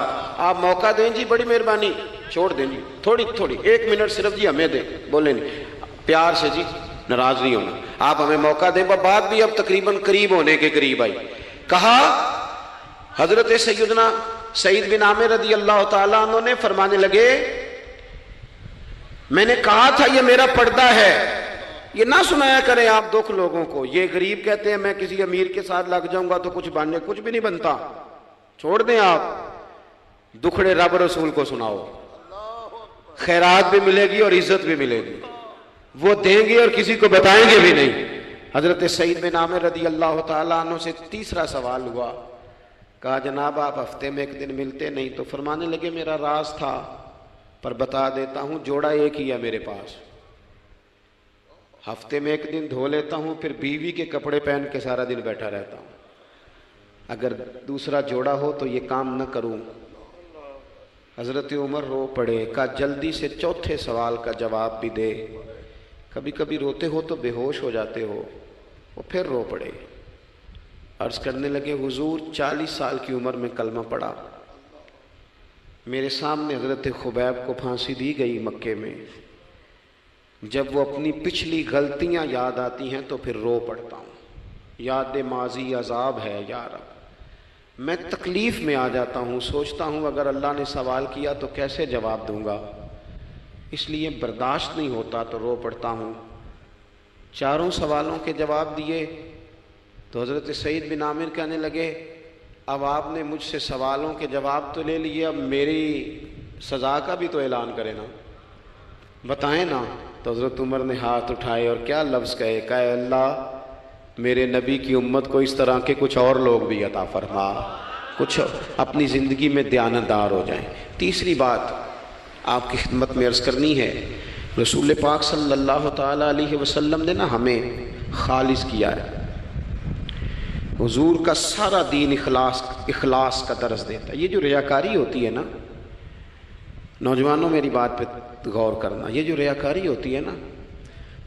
آپ موقع دیں جی، بڑی مہربانی، چھوڑ دیں جی، تھوڑی 1 منٹ صرف جی ہمیں دیں، بولیں نہیں پیار سے جی، ناراض نہیں ہونا، آپ ہمیں موقع دیں۔ بات بھی اب تقریباً قریب ہونے کے قریب آئی۔ کہا حضرت سیدنا سعید بن عامر رضی اللہ تعالیٰ عنہ نے فرمانے لگے میں نے کہا تھا یہ میرا پردہ ہے، یہ نہ سنایا کریں آپ دکھ لوگوں کو۔ یہ غریب کہتے ہیں میں کسی امیر کے ساتھ لگ جاؤں گا تو کچھ بھی نہیں بنتا، چھوڑ دیں آپ، دکھڑے رب رسول کو سناؤ، خیرات بھی ملے گی اور عزت بھی ملے گی۔ وہ دیں گے اور کسی کو بتائیں گے بھی نہیں۔ حضرت سعید بن عامر رضی اللہ تعالیٰ عنہ سے تیسرا سوال ہوا، کہا جناب آپ ہفتے میں ایک دن ملتے نہیں، تو فرمانے لگے میرا راز تھا پر بتا دیتا ہوں، جوڑا ایک ہی ہے میرے پاس، ہفتے میں ایک دن دھو لیتا ہوں، پھر بیوی کے کپڑے پہن کے سارا دن بیٹھا رہتا ہوں، اگر دوسرا جوڑا ہو تو یہ کام نہ کروں۔ حضرت عمر رو پڑے، کہا جلدی سے چوتھے سوال کا جواب بھی دے، کبھی کبھی روتے ہو تو بے ہوش ہو جاتے ہو۔ وہ پھر رو پڑے، عرض کرنے لگے حضور 40 سال کی عمر میں کلمہ پڑھا، میرے سامنے حضرت خبیب کو پھانسی دی گئی مکے میں، جب وہ اپنی پچھلی غلطیاں یاد آتی ہیں تو پھر رو پڑتا ہوں، یاد ماضی عذاب ہے یا رب، میں تکلیف میں آ جاتا ہوں، سوچتا ہوں اگر اللہ نے سوال کیا تو کیسے جواب دوں گا، اس لیے برداشت نہیں ہوتا تو رو پڑتا ہوں۔ چاروں سوالوں کے جواب دیے تو حضرت سعید بن عامر کہنے لگے اب آپ نے مجھ سے سوالوں کے جواب تو لے لیے، اب میری سزا کا بھی تو اعلان کرے نا، بتائیں نا۔ تو حضرت عمر نے ہاتھ اٹھائے اور کیا لفظ کہے، کہے اللہ میرے نبی کی امت کو اس طرح کے کچھ اور لوگ بھی عطا فرما، کچھ اپنی زندگی میں دیانتدار ہو جائیں۔ تیسری بات آپ کی خدمت میں عرض کرنی ہے، رسول پاک صلی اللہ تعالیٰ علیہ وسلم نے نا ہمیں خالص کیا ہے، حضور کا سارا دین اخلاص کا درس دیتا ہے۔ یہ جو ریاکاری ہوتی ہے نا، نوجوانوں میری بات پہ غور کرنا، یہ جو ریاکاری ہوتی ہے نا،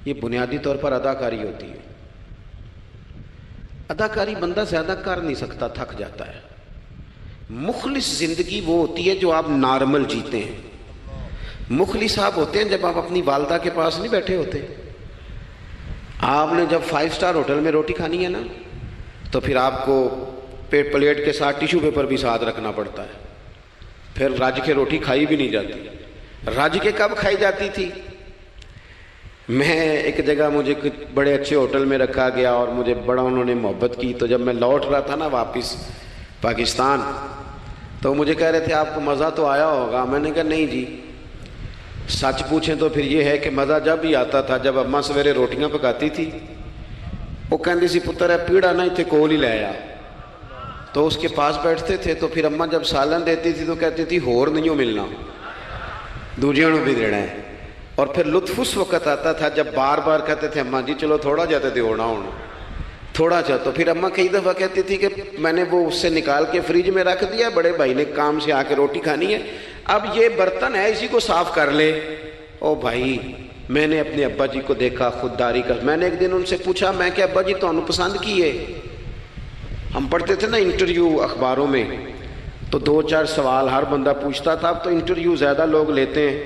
یہ بنیادی طور پر اداکاری ہوتی ہے۔ اداکاری بندہ زیادہ کر نہیں سکتا، تھک جاتا ہے۔ مخلص زندگی وہ ہوتی ہے جو آپ نارمل جیتے ہیں۔ مخلص آپ ہوتے ہیں جب آپ اپنی والدہ کے پاس نہیں بیٹھے ہوتے، آپ نے جب 5 اسٹار ہوٹل میں روٹی کھانی ہے نا تو پھر آپ کو پلیٹ کے ساتھ ٹیشو پیپر بھی ساتھ رکھنا پڑتا ہے، پھر رج کے روٹی کھائی بھی نہیں جاتی۔ رج کے کب کھائی جاتی تھی؟ میں ایک جگہ مجھے بڑے اچھے ہوٹل میں رکھا گیا اور مجھے بڑا انہوں نے محبت کی، تو جب میں لوٹ رہا تھا نا واپس پاکستان تو مجھے کہہ رہے تھے آپ کو مزہ تو آیا ہوگا، میں نے کہا نہیں جی، سچ پوچھیں تو پھر یہ ہے کہ مزہ جب ہی آتا تھا جب اماں سویرے روٹیاں پکاتی تھی، وہ کہندی سی پتر ہے پیڑا نہ اتنے کول ہی لے آیا، تو اس کے پاس بیٹھتے تھے، تو پھر اماں جب سالن دیتی تھی تو کہتی تھی ہور نہیں ہو ملنا، دوجیاں نو بھی دینا ہے۔ اور پھر لطف اس وقت آتا تھا جب بار بار کہتے تھے اماں جی چلو تھوڑا جاتے تھے ہونا ہونا تھوڑا جا، تو پھر اماں کئی دفعہ کہتی تھی کہ میں نے وہ اس سے نکال کے فریج میں رکھ دیا، بڑے بھائی نے کام سے آ کے روٹی کھانی ہے، اب یہ برتن ہے اسی کو صاف کر لے۔ او بھائی میں نے اپنے ابا جی کو دیکھا خودداری کا، میں نے ایک دن ان سے پوچھا میں کہ ابا جی تو انہوں پسند کی ہے، ہم پڑھتے تھے نا انٹرویو اخباروں میں تو 2-4 سوال ہر بندہ پوچھتا تھا، اب تو انٹرویو زیادہ لوگ لیتے ہیں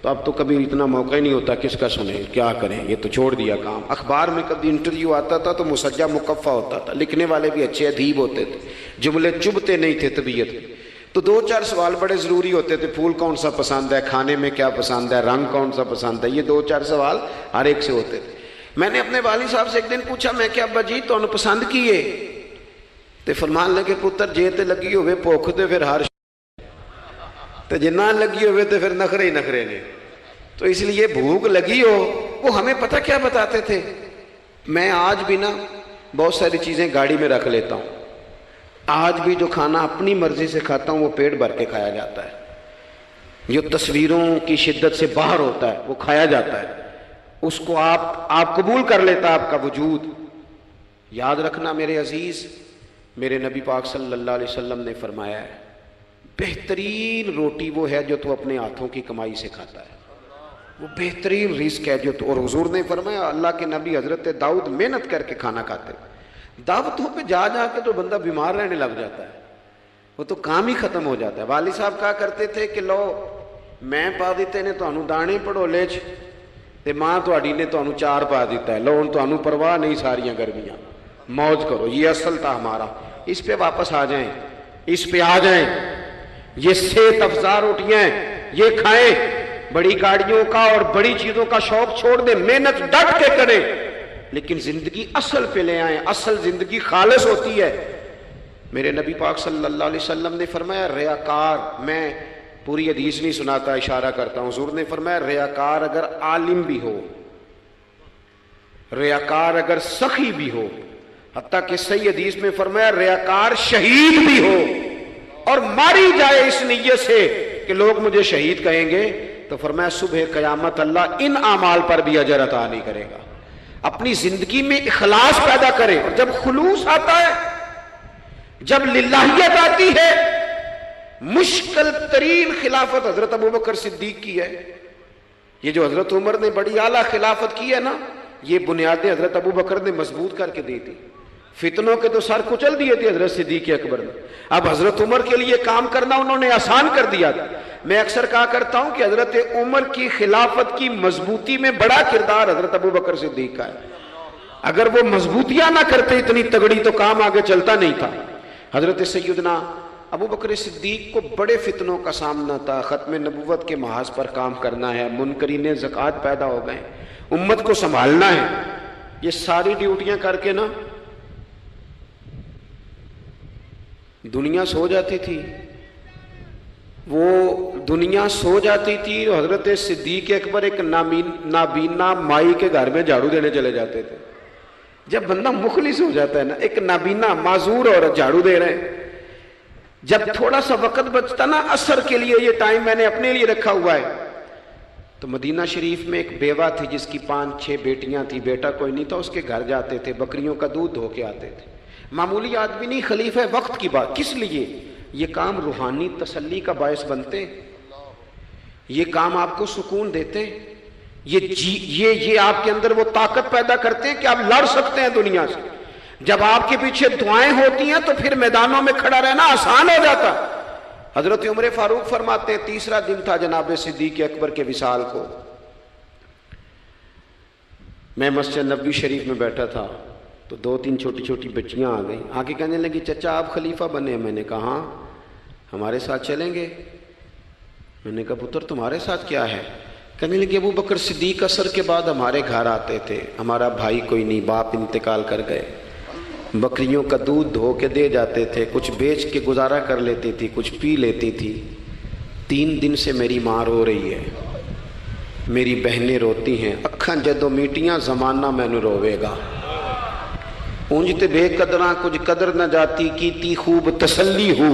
تو اب تو کبھی اتنا موقع ہی نہیں ہوتا، کس کا سنیں کیا کریں، یہ تو چھوڑ دیا کام۔ اخبار میں کبھی انٹرویو آتا تھا تو مسجع مکفہ ہوتا تھا، لکھنے والے بھی اچھے ادیب ہوتے تھے، جملے چبھتے نہیں تھے طبیعت، تو 2-4 سوال بڑے ضروری ہوتے تھے، پھول کون سا پسند ہے، کھانے میں کیا پسند ہے، رنگ کون سا پسند ہے، یہ 2-4 سوال ہر ایک سے ہوتے تھے۔ میں نے اپنے والد صاحب سے ایک دن پوچھا میں کہ ابا جی تو انہوں پسند کیے، تے فرمان لگے پتر جے تے لگی ہوئے بھوک تے پھر ہر تے جے نہ لگی ہوئے تے پھر نخرے ہی نخرے نے، تو اس لیے بھوک لگی ہو، وہ ہمیں پتہ کیا بتاتے تھے۔ میں آج بھی نا بہت ساری چیزیں گاڑی میں رکھ لیتا ہوں، آج بھی جو کھانا اپنی مرضی سے کھاتا ہوں وہ پیٹ بھر کے کھایا جاتا ہے، جو تصویروں کی شدت سے باہر ہوتا ہے وہ کھایا جاتا ہے، اس کو آپ قبول کر لیتا ہے آپ کا وجود۔ یاد رکھنا میرے عزیز، میرے نبی پاک صلی اللہ علیہ وسلم نے فرمایا ہے بہترین روٹی وہ ہے جو تو اپنے ہاتھوں کی کمائی سے کھاتا ہے، وہ بہترین رزق ہے جو تو، اور حضور نے فرمایا اللہ کے نبی حضرت داؤد محنت کر کے کھانا کھاتے، دعوتوں پہ جا جا کے تو بندہ بیمار رہنے لگ جاتا ہے، وہ تو کام ہی ختم ہو جاتا ہے۔ والد صاحب کہا کرتے تھے کہ لو میں پا دیتے نے تو انہوں دانے پڑھولے چ تے ماں تہاڈی نے تو انہوں 4 پا دیتا ہے، لو ان تو انہوں پرواہ نہیں ساریاں گرمیاں، موج کرو، یہ اصل تھا ہمارا، اس پہ واپس آ جائیں، اس پہ آ جائیں، یہ صحت افزا روٹیاں یہ کھائیں، بڑی گاڑیوں کا اور بڑی چیزوں کا شوق چھوڑ دیں، محنت ڈٹ کے کریں، لیکن زندگی اصل پہ لے آئیں، اصل زندگی خالص ہوتی ہے۔ میرے نبی پاک صلی اللہ علیہ وسلم نے فرمایا ریاکار، میں پوری حدیث نہیں سناتا اشارہ کرتا ہوں، حضور نے فرمایا ریاکار اگر عالم بھی ہو ریاکار اگر سخی بھی ہو، حتیٰ کہ صحیح حدیث میں فرمایا ریاکار شہید بھی ہو اور ماری جائے اس نیت سے کہ لوگ مجھے شہید کہیں گے، تو فرمایا صبح قیامت اللہ ان اعمال پر بھی اجر عطا نہیں کرے گا۔ اپنی زندگی میں اخلاص پیدا کرے، اور جب خلوص آتا ہے، جب للہیت آتی ہے، مشکل ترین خلافت حضرت ابوبکر صدیق کی ہے۔ یہ جو حضرت عمر نے بڑی اعلیٰ خلافت کی ہے نا، یہ بنیادیں حضرت ابوبکر نے مضبوط کر کے دی تھی۔ فتنوں کے تو سر کچل دیے تھے حضرت صدیق اکبر نے، اب حضرت عمر کے لیے کام کرنا انہوں نے آسان کر دیا تھا۔ میں اکثر کہا کرتا ہوں کہ حضرت عمر کی خلافت کی مضبوطی میں بڑا کردار حضرت ابوبکر صدیق کا ہے۔ اگر وہ مضبوطیاں نہ کرتے اتنی تگڑی تو کام آگے چلتا نہیں تھا۔ حضرت سیدنا ابوبکر صدیق کو بڑے فتنوں کا سامنا تھا، ختم نبوت کے محاذ پر کام کرنا ہے، منکرین زکوٰۃ پیدا ہو گئے، امت کو سنبھالنا ہے، یہ ساری ڈیوٹیاں کر کے نا دنیا سو جاتی تھی، وہ دنیا سو جاتی تھی، حضرت صدیق اکبر ایک نابینا مائی کے گھر میں جھاڑو دینے چلے جاتے تھے۔ جب بندہ مخلص ہو جاتا ہے نا، ایک نابینا معذور عورت جھاڑو دے رہے ہیں، جب تھوڑا سا وقت بچتا نا عصر کے لیے، یہ ٹائم میں نے اپنے لیے رکھا ہوا ہے، تو مدینہ شریف میں ایک بیوہ تھی جس کی 5-6 بیٹیاں تھی، بیٹا کوئی نہیں تھا، اس کے گھر جاتے تھے، بکریوں کا دودھ دھو کے آتے تھے۔ معمولی آدمی نہیں، خلیفہ وقت کی بات، کس لیے؟ یہ کام روحانی تسلی کا باعث بنتے، یہ کام آپ کو سکون دیتے، یہ آپ کے اندر وہ طاقت پیدا کرتے ہیں کہ آپ لڑ سکتے ہیں دنیا سے۔ جب آپ کے پیچھے دعائیں ہوتی ہیں تو پھر میدانوں میں کھڑا رہنا آسان ہو جاتا۔ حضرت عمر فاروق فرماتے ہیں تیسرا دن تھا جناب صدیق اکبر کے وصال کو، میں مسجد نبوی شریف میں بیٹھا تھا تو 2-3 چھوٹی چھوٹی بچیاں آ گئیں، آ کے کہنے لگی چچا آپ خلیفہ بنے؟ میں نے کہا ہاں، ہمارے ساتھ چلیں گے؟ میں نے کہا پتر تمہارے ساتھ کیا ہے؟ کہنے لگی ابو بکر صدیق عصر کے بعد ہمارے گھر آتے تھے، ہمارا بھائی کوئی نہیں، باپ انتقال کر گئے، بکریوں کا دودھ دھو کے دے جاتے تھے، کچھ بیچ کے گزارا کر لیتی تھی، کچھ پی لیتی تھی۔ 3 دن سے میری ماں رو رہی ہے، میری بہنیں روتی ہیں، اکھاں جدوں میٹیاں زمانہ مینوں روے گا، اونج تے بے قدراں کچھ قدر نہ جاتی، کیتی خوب تسلی ہو،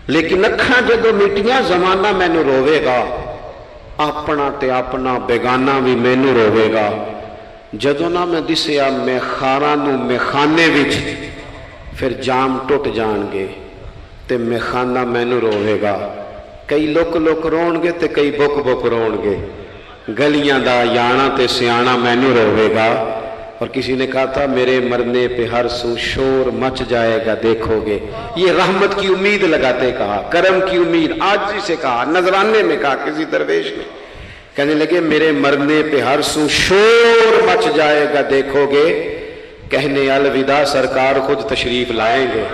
لیکن اکھاں جدوں میٹیاں زمانہ مینوں روے گا، اپنا تے اپنا بیگانہ بھی مینوں روے گا، جدوں نہ میں دسیا میں خاراں نوں میں خانے وچ، پھر جام ٹوٹ جان گے تے میں خانہ مینوں روے گا، کئی لک لک رون گے تے کئی بک بک رون گے، گلیاں دا یانا تے سیانا مینوں روے گا۔ اور کسی نے کہا تھا میرے مرنے پہ ہر سو شور مچ جائے گا دیکھو گے، یہ رحمت کی امید لگاتے کہا، کرم کی امید، آج سے کہا، نذرانے میں کہا کسی درویش نے، کہنے لگے میرے مرنے پہ ہر سو شور مچ جائے گا دیکھو گے، کہنے الوداع سرکار خود تشریف لائیں گے۔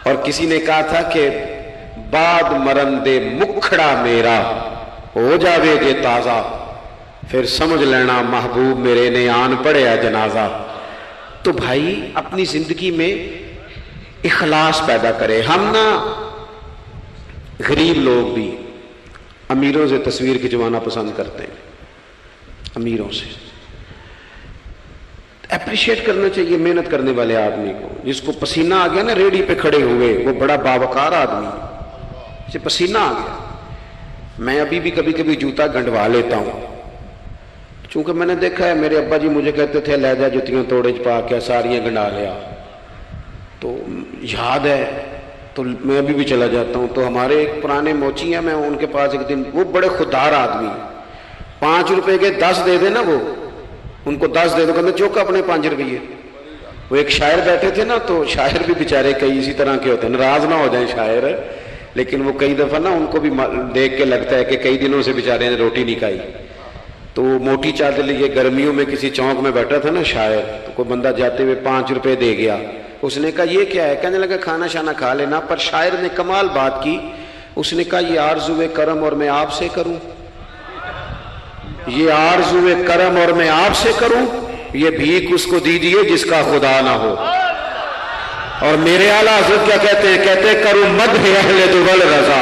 اور کسی نے کہا تھا کہ بعد مرندے مکھڑا میرا ہو جاوے جے تازہ، پھر سمجھ لینا محبوب میرے نے آن پڑیا جنازہ۔ تو بھائی اپنی زندگی میں اخلاص پیدا کرے۔ ہم نا غریب لوگ بھی امیروں سے تصویر کھنچوانا پسند کرتے ہیں، امیروں سے اپریشیٹ کرنا چاہیے محنت کرنے والے آدمی کو، جس کو پسینہ آ گیا نا ریڑھی پہ کھڑے ہوئے، وہ بڑا باوقار آدمی، اسے پسینہ آ گیا۔ میں ابھی بھی کبھی کبھی جوتا گنڈوا لیتا ہوں، چونکہ میں نے دیکھا ہے میرے ابا جی مجھے کہتے تھے لے جا جتیاں توڑے چ پا کے ساریاں گنڈا لیا، تو یاد ہے تو میں ابھی بھی چلا جاتا ہوں۔ تو ہمارے ایک پرانے موچی ہیں، میں ان کے پاس ایک دن، وہ بڑے خوددار آدمی، 5 روپے کے 10 دے دے نا، وہ ان کو 10 دے دو، کہتے چوکا اپنے 5 روپیے۔ وہ ایک شاعر بیٹھے تھے نا، تو شاعر بھی بیچارے کئی اسی طرح کے ہوتے ہیں، ناراض نہ ہو جائیں شاعر، لیکن وہ کئی دفعہ نا ان کو بھی دیکھ کے لگتا ہے کہ کئی دنوں سے بیچارے نے روٹی نہیں کھائی۔ تو موٹی چادر لیے گرمیوں میں کسی چوک میں بیٹھا تھا نا شاعر، تو کوئی بندہ جاتے ہوئے 5 روپے دے گیا، اس نے کہا یہ کیا ہے؟ کہنے لگا کھانا شانا کھا لینا، پر شاعر نے کمال بات کی، اس نے کہا یہ آرزوئے کرم اور میں آپ سے کروں، یہ آرزوئے کرم اور میں آپ سے کروں، یہ بھیک اس کو دیجیے جس کا خدا نہ ہو۔ اور میرے اعلیٰ حضرت کیا کہتے ہیں؟ کہتے ہیں کروں مدح اہل دول رضا،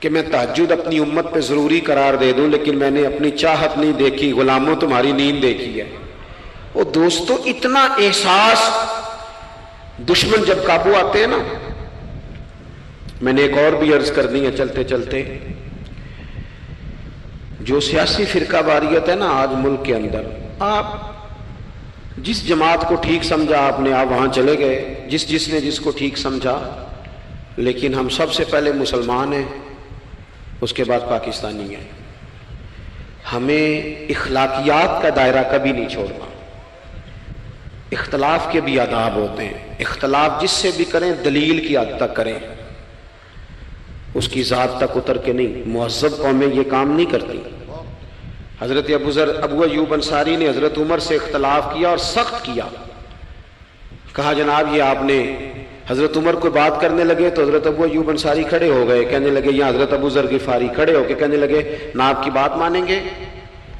کہ میں تہجد اپنی امت پہ ضروری قرار دے دوں، لیکن میں نے اپنی چاہت نہیں دیکھی، غلاموں تمہاری نیند دیکھی ہے۔ وہ دوستو اتنا احساس دشمن جب قابو آتے ہیں نا۔ میں نے ایک اور بھی عرض کر دی ہے چلتے چلتے، جو سیاسی فرقہ واریت ہے نا آج ملک کے اندر، آپ جس جماعت کو ٹھیک سمجھا آپ نے، آپ وہاں چلے گئے، جس نے جس کو ٹھیک سمجھا، لیکن ہم سب سے پہلے مسلمان ہیں، اس کے بعد پاکستانی ہیں۔ ہمیں اخلاقیات کا دائرہ کبھی نہیں چھوڑنا۔ اختلاف کے بھی آداب ہوتے ہیں، اختلاف جس سے بھی کریں دلیل کی حد تک کریں، اس کی ذات تک اتر کے نہیں۔ مہذب قومیں یہ کام نہیں کرتی۔ حضرت ابو ایوب انصاری نے حضرت عمر سے اختلاف کیا اور سخت کیا، کہا جناب یہ آپ نے، حضرت عمر کو بات کرنے لگے تو حضرت ابو ایوب انصاری کھڑے ہو گئے، کہنے لگے، یا حضرت ابو ذر غفاری کھڑے ہو کے کہنے لگے نہ آپ کی بات مانیں گے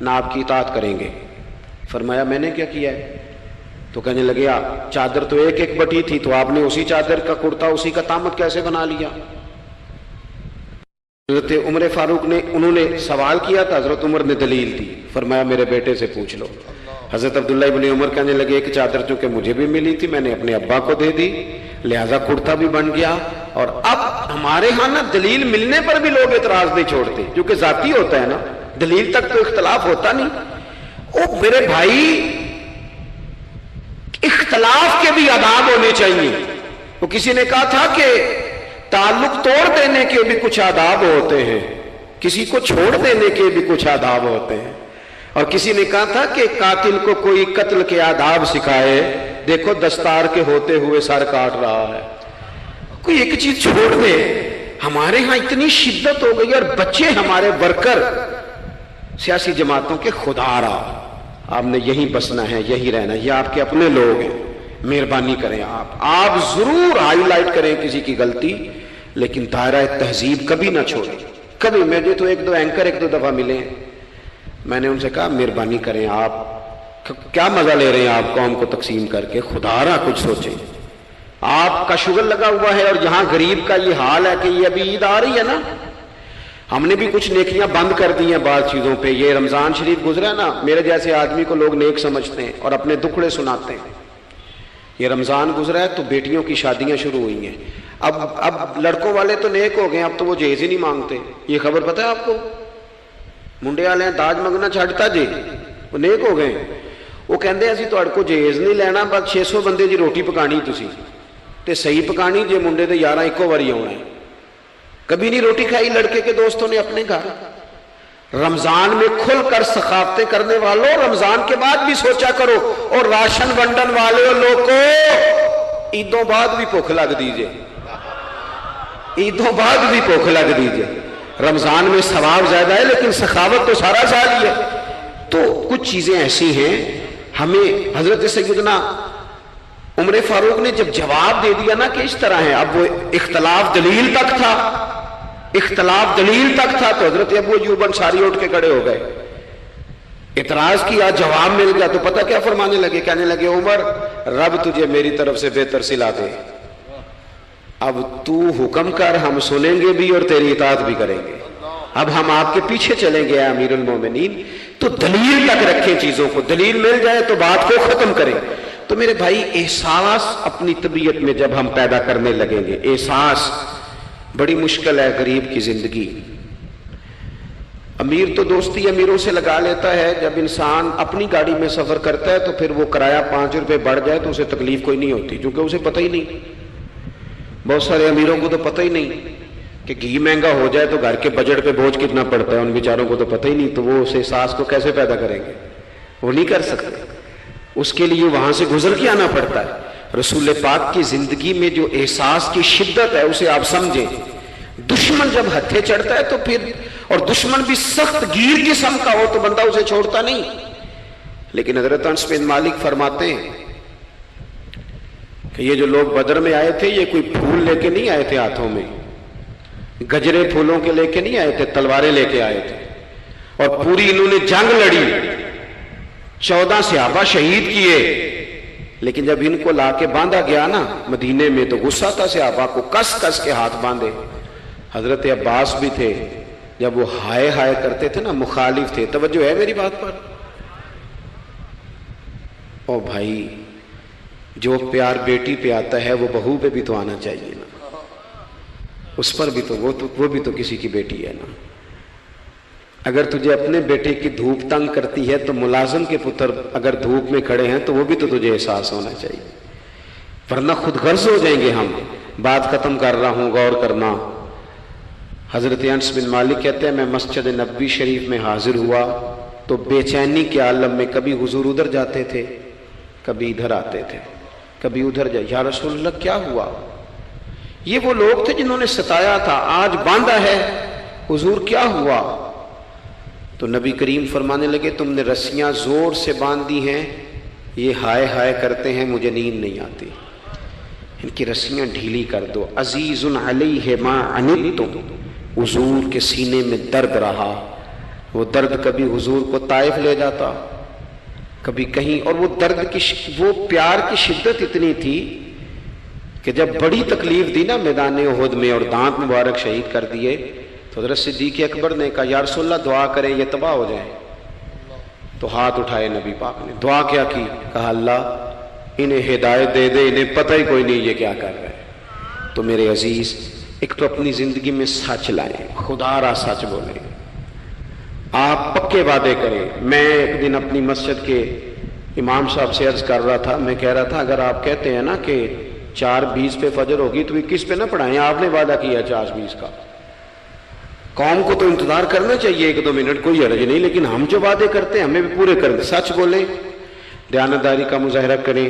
نہ آپ کی اطاعت کریں گے۔ فرمایا میں نے کیا کیا ہے؟ تو کہنے لگے چادر تو ایک ایک بٹی تھی، تو آپ نے اسی چادر کا کرتا اسی کا تامت کیسے بنا لیا؟ حضرت عمر فاروق نے، انہوں نے سوال کیا تھا، حضرت عمر نے دلیل دی، فرمایا میرے بیٹے سے پوچھ لو۔ حضرت عبداللہ ابن عمر کہنے لگے ایک چادر چونکہ مجھے بھی ملی تھی میں نے اپنے ابا کو دے دی، لہذا کرتا بھی بن گیا۔ اور اب ہمارے ہاں نا دلیل ملنے پر بھی لوگ اعتراض نہیں چھوڑتے، کیونکہ ذاتی ہوتا ہے نا، دلیل تک تو اختلاف ہوتا نہیں۔ او میرے بھائی، اختلاف کے بھی آداب ہونے چاہیے۔ تو کسی نے کہا تھا کہ تعلق توڑ دینے کے بھی کچھ آداب ہوتے ہیں، کسی کو چھوڑ دینے کے بھی کچھ آداب ہوتے ہیں، اور کسی نے کہا تھا کہ قاتل کو کوئی قتل کے آداب سکھائے، دیکھو دستار کے ہوتے ہوئے سر کاٹ رہا ہے۔ کوئی ایک چیز چھوڑ دے۔ ہمارے ہاں اتنی شدت ہو گئی، اور بچے ہمارے ورکر سیاسی جماعتوں کے، خدا را آپ نے یہیں بسنا ہے، یہی رہنا، یہ آپ کے اپنے لوگ ہیں، مہربانی کریں آپ ضرور ہائی لائٹ کریں کسی کی غلطی، لیکن دائرہ تہذیب کبھی نہ چھوڑیں۔ کبھی مجھے تو ایک دو اینکر ایک دو دفعہ ملے ہیں، میں نے ان سے کہا مہربانی کریں، آپ کیا مزہ لے رہے ہیں آپ قوم کو تقسیم کر کے، خدا را کچھ سوچیں۔ آپ کا شغل لگا ہوا ہے، اور جہاں غریب کا یہ حال ہے کہ یہ ابھی عید آ رہی ہے نا، ہم نے بھی کچھ نیکیاں بند کر دی ہیں بعض چیزوں پہ۔ یہ رمضان شریف گزرا نا، میرے جیسے آدمی کو لوگ نیک سمجھتے ہیں اور اپنے دکھڑے سناتے ہیں۔ یہ رمضان گزرا ہے تو بیٹیوں کی شادیاں شروع ہوئی ہیں۔ اب لڑکوں والے تو نیک ہو گئے، اب تو وہ جہیز ہی نہیں مانگتے۔ یہ خبر پتہ ہے آپ کو؟ منڈے والے ہیں داج منگنا چھڈتا جی، وہ نیک ہو گئے۔ وہ کہندے اسی تہاڈے کو جہیز نہیں لینا، بس 600 بندے دی روٹی پکانی تسی تے صحیح پکانی جے، منڈے دے 11 ایکو واری آنا ہے۔ کبھی نہیں روٹی کھائی لڑکے کے دوستوں نے اپنے گھر۔ رمضان میں کھل کر سخاوتیں کرنے والوں، رمضان کے بعد بھی سوچا کرو، اور راشن ونڈن والے لوگ کو عیدوں بعد بھی بھوک لگ دیجئے، عیدوں بعد بھی بھوک لگ دیجئے۔ رمضان میں ثواب زیادہ ہے، لیکن سخاوت تو سارا سال ہی ہے۔ تو کچھ چیزیں ایسی ہیں، ہمیں حضرت سیدنا عمر فاروق نے جب جواب دے دیا نا کہ اس طرح ہے، اب وہ اختلاف دلیل تک تھا، اختلاف دلیل تک تھا، تو حضرت ابو ایوب انصاری اٹھ کے کھڑے ہو گئے، اعتراض کیا، جواب مل گیا، تو پتہ کیا فرمانے لگے؟ کہنے لگے عمر رب تجھے میری طرف سے بہتر صلہ دے، اب تو حکم کر، ہم سنیں گے بھی اور تیری اطاعت بھی کریں گے، اب ہم آپ کے پیچھے چلیں گے امیر المومنین۔ تو دلیل تک رکھیں چیزوں کو، دلیل مل جائے تو بات کو ختم کریں۔ تو میرے بھائی، احساس اپنی طبیعت میں جب ہم پیدا کرنے لگیں گے، احساس بڑی مشکل ہے غریب کی زندگی۔ امیر تو دوستی امیروں سے لگا لیتا ہے، جب انسان اپنی گاڑی میں سفر کرتا ہے تو پھر وہ کرایہ 5 روپے بڑھ جائے تو اسے تکلیف کوئی نہیں ہوتی، کیونکہ اسے پتہ ہی نہیں۔ بہت سارے امیروں کو تو پتہ ہی نہیں کہ گھی مہنگا ہو جائے تو گھر کے بجٹ پہ بوجھ کتنا پڑتا ہے، ان بیچاروں کو تو پتہ ہی نہیں، تو وہ اس احساس کو کیسے پیدا کریں گے؟ وہ نہیں کر سکتے، اس کے لیے وہاں سے گزر کے آنا پڑتا ہے۔ رسول پاک کی زندگی میں جو احساس کی شدت ہے اسے آپ سمجھیں۔ دشمن جب ہتھے چڑھتا ہے تو پھر، اور دشمن بھی سخت گیر قسم کا ہو تو بندہ اسے چھوڑتا نہیں۔ لیکن حضرت انس بن مالک فرماتے ہیں کہ یہ جو لوگ بدر میں آئے تھے، یہ کوئی پھول لے کے نہیں آئے تھے ہاتھوں میں، گجرے پھولوں کے لے کے نہیں آئے تھے، تلواریں لے کے آئے تھے، اور پوری انہوں نے جنگ لڑی، 14 صحابہ شہید کیے، لیکن جب ان کو لا کے باندھا گیا نا مدینے میں تو غصہ تھا صحابہ کو، کس کس کے ہاتھ باندھے، حضرت عباس بھی تھے، جب وہ ہائے ہائے کرتے تھے نا مخالف تھے. توجہ ہے میری بات پر؟ او بھائی، جو پیار بیٹی پہ آتا ہے وہ بہو پہ بھی تو آنا چاہیے نا. اس پر بھی تو وہ بھی تو کسی کی بیٹی ہے نا. اگر تجھے اپنے بیٹے کی دھوپ تنگ کرتی ہے تو ملازم کے پتر اگر دھوپ میں کھڑے ہیں تو وہ بھی تو تجھے احساس ہونا چاہیے، ورنہ خود غرض ہو جائیں گے ہم. بات ختم کر رہا ہوں، غور کرنا. حضرت انس بن مالک کہتے ہیں میں مسجد نبوی شریف میں حاضر ہوا تو بے چینی کے عالم میں کبھی حضور ادھر جاتے تھے، کبھی ادھر آتے تھے، کبھی ادھر جائے. یا رسول اللہ کیا ہوا؟ یہ وہ لوگ تھے جنہوں نے ستایا تھا، آج باندھا ہے، حضور کیا ہوا؟ تو نبی کریم فرمانے لگے تم نے رسیاں زور سے باندھ دی ہیں، یہ ہائے ہائے کرتے ہیں، مجھے نیند نہیں آتی، ان کی رسیاں ڈھیلی کر دو. عزیز علیہ ما عنتم، حضور کے سینے میں درد رہا. وہ درد کبھی حضور کو طائف لے جاتا، کبھی کہیں، اور وہ درد کی وہ پیار کی شدت اتنی تھی کہ جب بڑی تکلیف دی نا میدان احد میں اور دانت مبارک شہید کر دیے تو حضرت صدیق اکبر نے کہا یا رسول اللہ دعا کریں یہ تباہ ہو جائیں. تو ہاتھ اٹھائے نبی پاک نے، دعا کیا کی؟ کہا اللہ انہیں ہدایت دے دے، انہیں پتہ ہی کوئی نہیں یہ کیا کر رہے ہیں. تو میرے عزیز، ایک تو اپنی زندگی میں سچ لائیں، خدا را سچ بولیں، آپ پکے وعدے کریں. میں ایک دن اپنی مسجد کے امام صاحب سے عرض کر رہا تھا، میں کہہ رہا تھا اگر آپ کہتے ہیں نا کہ 4:20 پہ فجر ہوگی تو 21 پہ نہ پڑھائیں، آپ نے وعدہ کیا 4:20 کا. قوم کو تو انتظار کرنا چاہیے 1-2 منٹ، کوئی حرج نہیں، لیکن ہم جو وعدے کرتے ہیں ہمیں بھی پورے کریں. سچ بولیں، دیانتداری کا مظاہرہ کریں،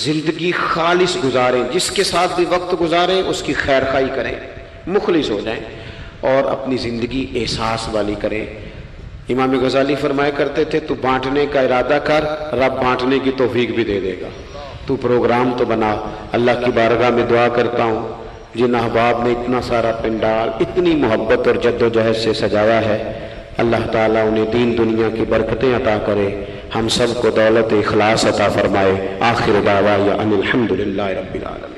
زندگی خالص گزاریں، جس کے ساتھ بھی وقت گزاریں اس کی خیر خواہی کریں، مخلص ہو جائیں اور اپنی زندگی احساس والی کریں. امام غزالی فرمایا کرتے تھے تو بانٹنے کا ارادہ کر، رب بانٹنے کی توفیق بھی دے دے گا. تو پروگرام تو بنا. اللہ کی بارگاہ میں دعا کرتا ہوں جن احباب نے اتنا سارا پنڈال اتنی محبت اور جد و جہد سے سجایا ہے، اللہ تعالیٰ انہیں دین دنیا کی برکتیں عطا کرے، ہم سب کو دولت اخلاص عطا فرمائے. آخر دعوانا ان الحمد للہ رب العالمین.